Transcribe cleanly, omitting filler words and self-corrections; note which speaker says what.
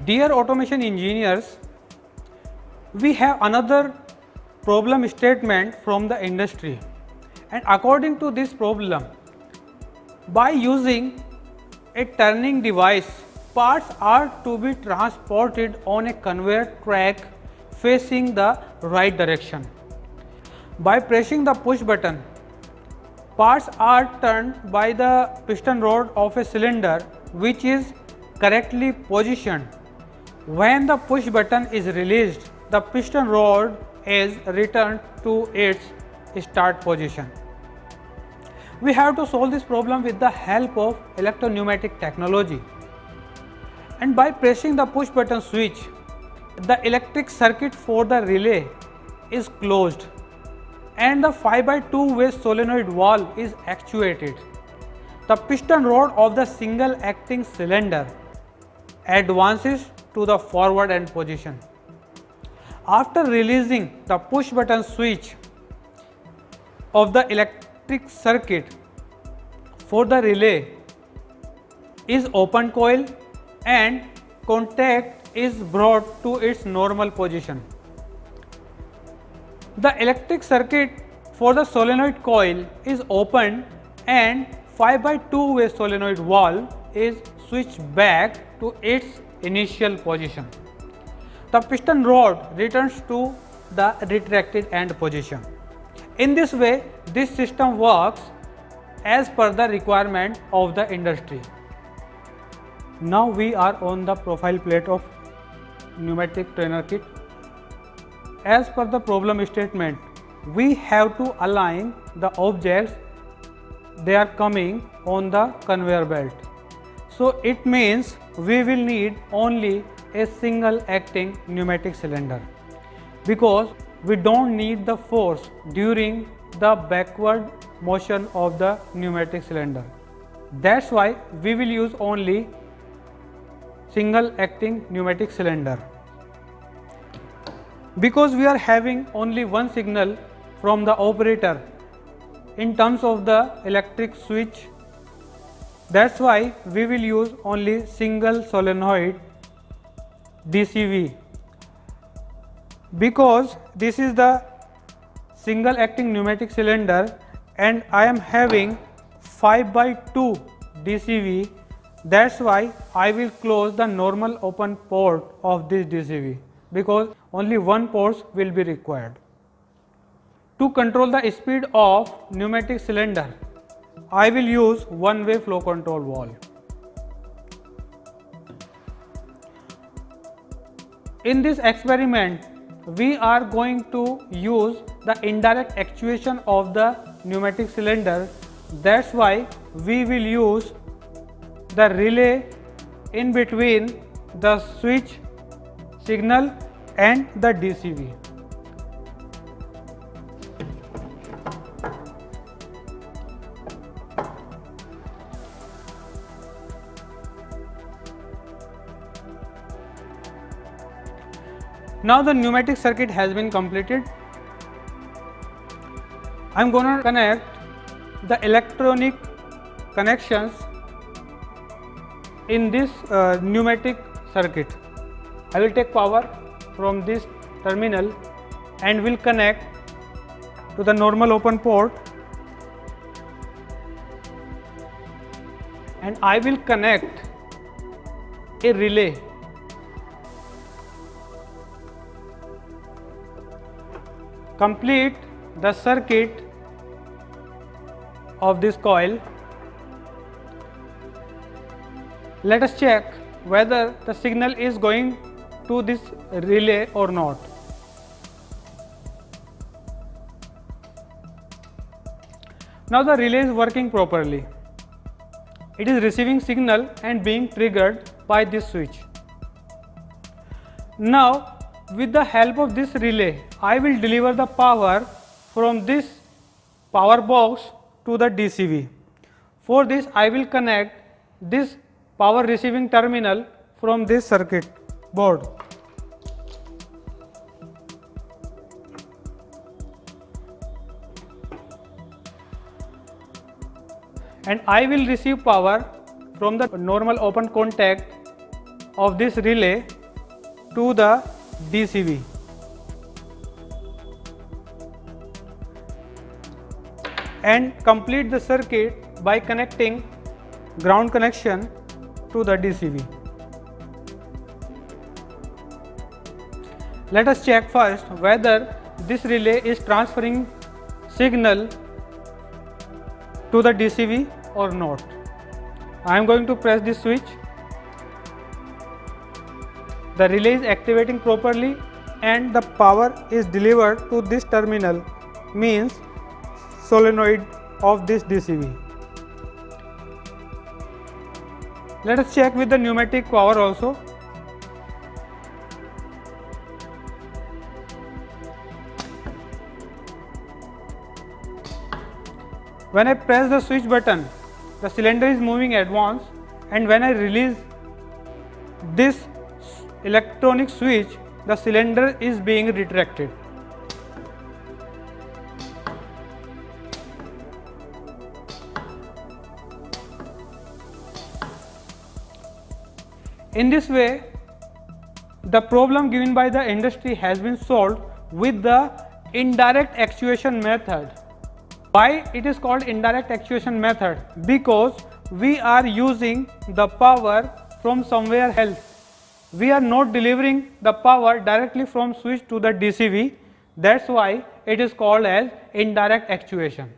Speaker 1: Dear automation engineers, we have another problem statement from the industry, and according to this problem, by using a turning device, parts are to be transported on a conveyor track facing the right direction. By pressing the push button, parts are turned by the piston rod of a cylinder which is correctly positioned. When the push button is released, the piston rod is returned to its start position. We have to solve this problem with the help of electro-pneumatic technology. And by pressing the push button switch, the electric circuit for the relay is closed and the 5/2 way solenoid valve is actuated. The piston rod of the single acting cylinder advances to the forward end position. After releasing the push button switch of the electric circuit for the relay is open coil and contact is brought to its normal position. The electric circuit for the solenoid coil is opened and 5/2 way solenoid valve is switched back to its initial position. The piston rod returns to the retracted end position. In this way, this system works as per the requirement of the industry. Now we are on the profile plate of pneumatic trainer kit. As per the problem statement, we have to align the objects they are coming on the conveyor belt. So it means we will need only a single acting pneumatic cylinder because we don't need the force during the backward motion of the pneumatic cylinder. That's why we will use only single acting pneumatic cylinder. Because we are having only one signal from the operator in terms of the electric switch, that's why we will use only single solenoid DCV. Because this is the single acting pneumatic cylinder and I am having 5/2 DCV, that's why I will close the normal open port of this DCV because only one port will be required. To control the speed of pneumatic cylinder, I will use one-way flow control valve. In this experiment, we are going to use the indirect actuation of the pneumatic cylinder. That's why we will use the relay in between the switch signal and the DCV. Now the pneumatic circuit has been completed. I am going to connect the electronic connections in this pneumatic circuit. I will take power from this terminal and will connect to the normal open port, and I will connect a relay. Complete the circuit of this coil. Let us check whether the signal is going to this relay or not. Now the relay is working properly. It is receiving signal and being triggered by this switch. Now with the help of this relay, I will deliver the power from this power box to the DCV. For this, I will connect this power receiving terminal from this circuit board. And I will receive power from the normal open contact of this relay to the DCV. And complete the circuit by connecting ground connection to the DCV. Let us check first whether this relay is transferring signal to the DCV or not. I am going to press this switch. The relay is activating properly and the power is delivered to this terminal, means solenoid of this DCV. Let us check with the pneumatic power also. When I press the switch button, the cylinder is moving advance, and when I release this electronic switch, the cylinder is being retracted. In this way, the problem given by the industry has been solved with the indirect actuation method. Why it is called indirect actuation method? Because we are using the power from somewhere else. We are not delivering the power directly from switch to the DCV. That's why it is called as indirect actuation.